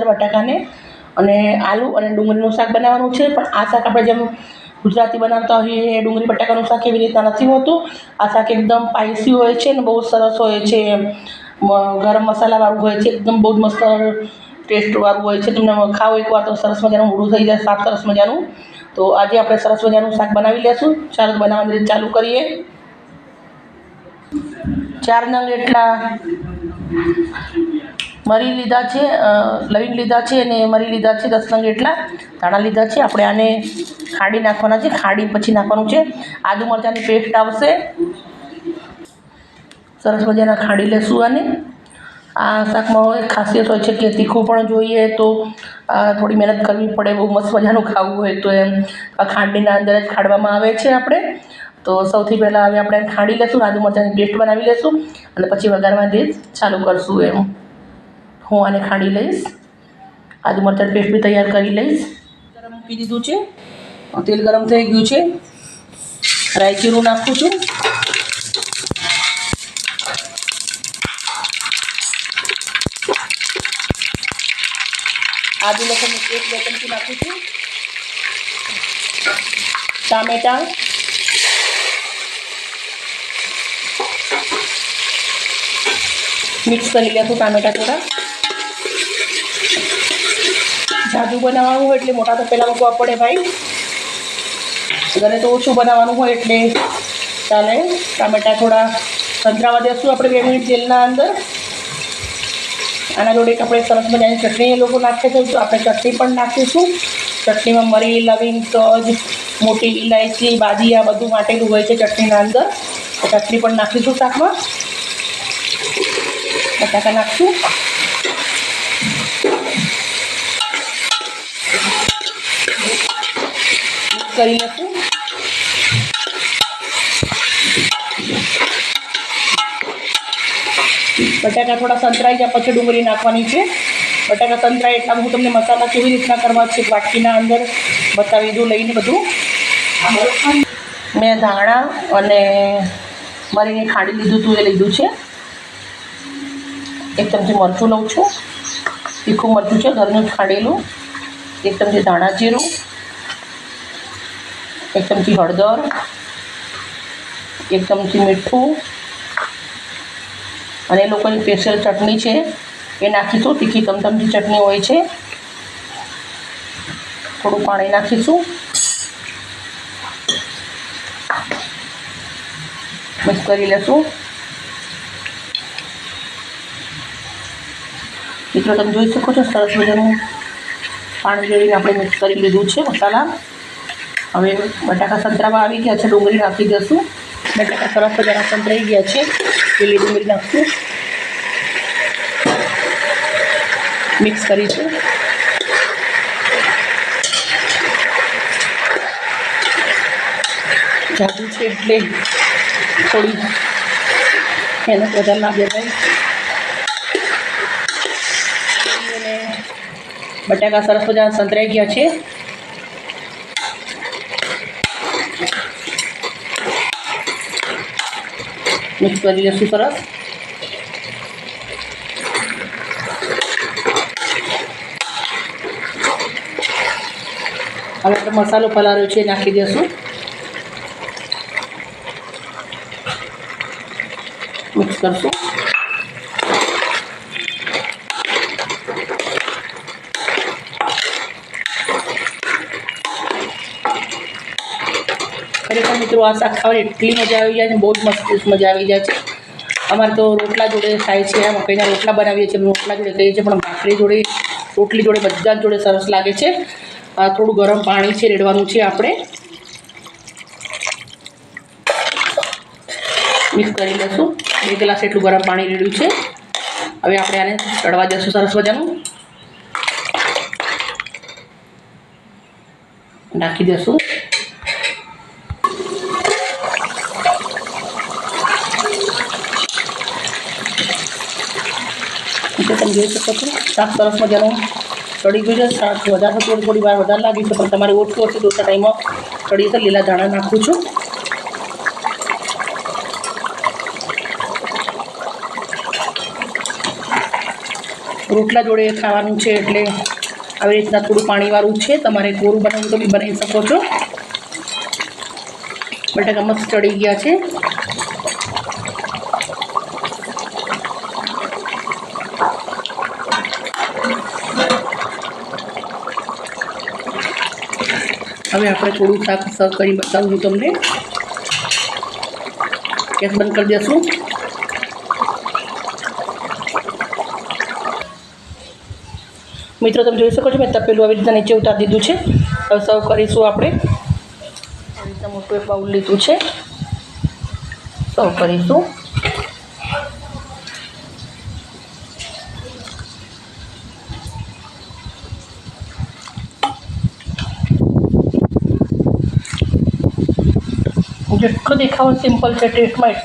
બટાકાને અને આલુ અને ડુંગળીનું શાક બનાવવાનું છે। પણ આ શાક આપણે જેમ ગુજરાતી બનાવતા હોઈએ ડુંગળી બટાકાનું શાક એવી રીતના નથી હોતું। આ શાક એકદમ સ્પાઇસી હોય છે ને બહુ સરસ હોય છે। ગરમ મસાલાવાળું હોય છે, એકદમ બહુ જ મસ્ત ટેસ્ટવાળું હોય છે। તમને ખાઓ એકવાર તો સરસ મજાનું મોઢું થઈ જાય શાક સરસ મજાનું। તો આજે આપણે સરસ મજાનું શાક બનાવી લેશું। ચાલો બનાવવાની રીત ચાલુ કરીએ। 4 નંગ એટલા મરી લીધા છે, લવિંગ લીધા છે અને મરી લીધા છે। 10 નંગ એટલા ધાણા લીધા છે। આપણે આને ખાડી નાખવાના છે, ખાડી પછી નાખવાનું છે। આદુ મરચાંની પેસ્ટ આવશે, સરસ મજાના ખાડી લેશું આને। આ શાકમાં એક ખાસિયત હોય છે કે તીખું પણ જોઈએ તો થોડી મહેનત કરવી પડે, બહુ મસ્ત મજાનું ખાવું હોય તો એમ આ ખાંડીના અંદર જ ખાડવામાં આવે છે આપણે। તો સૌથી પહેલાં હવે આપણે ખાંડી લેશું, આદુ મરચાંની પેસ્ટ બનાવી લેશું અને પછી વઘારવાની રીત ચાલુ કરશું એમ। હું આને ખાંડી લઈશ, આદુ મરચાંની પેસ્ટ બી તૈયાર કરી લઈશ। ગરમ મૂકી દીધું છે, તેલ ગરમ થઈ ગયું છે। રાઈ જીરું નાખું છું, આદુ લસણની પેસ્ટ 2 ચમચી નાખું છું, ટામેટાં, મિક્સ કરી લેશું ટામેટાં થોડા। જાજુ બનાવવાનું હોય એટલે મોટા તો પહેલાં મૂકવા પડે ભાઈ, ઘરે તો ઓછું બનાવવાનું હોય એટલે ચાલે। ટામેટાં થોડા સંતરાવા દેશું આપણે 2 મિનિટ તેલના અંદર। આના જોડે આપણે સરસ મજાની ચટણી એ લોકો નાખે છે તો આપણે ચટણી પણ નાખીશું। ચટણીમાં મરી, લવિંગ, તજ, મોટી ઇલાયચી, બાદિયા બધું વાટેલું હોય છે ચટણીના અંદર। તો ચટણી પણ નાખીશું શાકમાં। બટાકા નાખશું, મિક્સ કરી લઈશું। બટાકા થોડા સંતરાઈ જાય પછી ડુંગળી નાખવાની છે। બટાકા સંતરાય એટલા હું તમને મસાલા કેવી રીતના કરવા છે વાટકીના અંદર બતાવી દઉં લઈને બધું। મેં ધાણા અને મરીને ખાંડી લીધું હતું એ લીધું છે। 1 ચમચી મરચું લઉં છું, તીખું મરચું છે ઘરનું જ ખાંડેલું। 1 ચમચી ધાણા જીરું, 1 ચમચી હળદર, 1 ચમચી મીઠું અને એ લોકોની સ્પેશિયલ ચટણી છે એ નાખીશું, તીખી તમતમતી ચટણી હોય છે। થોડું પાણી નાખીશું, મિક્સ કરી લેશું। મિત્રો તમે જોઈ શકો છો સરસ મજાનું પાણી રેડીને આપણે મિક્સ કરી લીધું છે મસાલા। હવે બટાકા સંતરાવા આવી ગયા છે, ડુંગળી નાખી દઈશું। બટાકા સરસ મજાના સંતરાઈ ગયા છે, લીલી ડુંગળી નાખશું, મિક્સ કરીશું। જાદુ છે એટલે થોડી મહેનત વધારે લાગે ભાઈ। અને બટાકા સરસ મજાના સંતરાઈ ગયા છે, મિક્સ કરી લઈશું સરસ। હવે આપણે મસાલો પલાળ્યો છે નાખી દઈશું, મિક્સ કરશું। ખરેખર મિત્રો આ શાક ખાવાની એટલી મજા આવી જાય છે, બહુ જ મસ્ત મજા આવી જાય છે। અમારે તો રોટલા જોડે થાય છે, આ મકાઈના રોટલા બનાવીએ છીએ, રોટલા જોડે કહીએ છીએ, પણ ભાખરી જોડે, રોટલી જોડે બધા જ જોડે સરસ લાગે છે। થોડું ગરમ પાણી છે રેડવાનું છે આપણે, મિક્સ કરી લઈશું। 2 ગ્લાસ એટલું ગરમ પાણી રેડ્યું છે। હવે આપણે આને ચડવા દઈશું સરસ મજાનું, નાખી દઈશું। તમે જોઈ શકો છો શાક સરસ મજાનું ચડી ગયું છે। શાક વધારે થોડી વાર વધારે લાગી છે, પણ તમારે ઓછું હશે તો ઓછા ટાઈમમાં ચડી જશે। લીલા ધાણા નાખું છું, રોટલા જોડે ખાવાનું છે એટલે આવી રીતના થોડું પાણીવાળું છે. તમારે કોરું બનાવવું તો બી બનાવી શકો છો. બટાકા મસ્ત ચડી ગયા છે. હવે આપણે થોડું શાક સર્વ કરી બતાવું છું તમને. ગેસ બંધ કરી દઈશું. મિત્રો તમે જોઈ શકો છો મેં તપેલું આવી રીતના નીચે ઉતારી દીધું છે. હવે સર્વ કરીશું આપણે. આવી રીતના મોટું એક બાઉલ લીધું છે, સર્વ કરીશું. જેટલું દેખાવ સિમ્પલ છે ટેસ્ટમાં